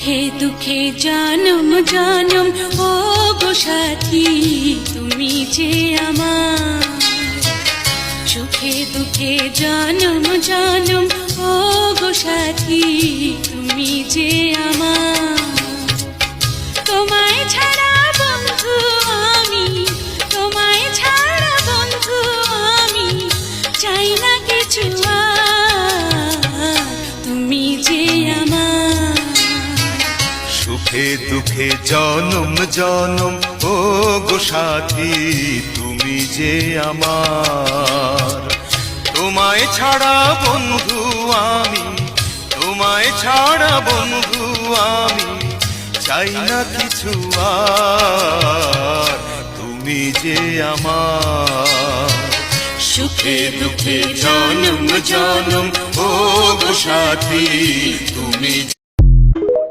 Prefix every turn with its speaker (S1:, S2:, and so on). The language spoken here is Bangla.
S1: সুখে দুঃখে জনম জনম ও গো সাথী তুমি যে আমার। সুখে দুঃখে জনম জনম ও গো সাথী তুমি যে আমার। তোমায় ছাড়া বন্ধু আমি, তোমায় ছাড়া বন্ধু আমি চাই না কিছু আর, তুমি যে আমার।
S2: সুখে দুঃখে জনম জনম ও গো সাথী তুমি যে আমার। তোমায় ছাড়া বন্ধু আমি, তোমায় ছাড়া বন্ধু আমি চাই না কিছু আর, তুমি যে আমার।
S1: সুখে
S2: দুঃখে জনম জনম ও গো সাথী তুমি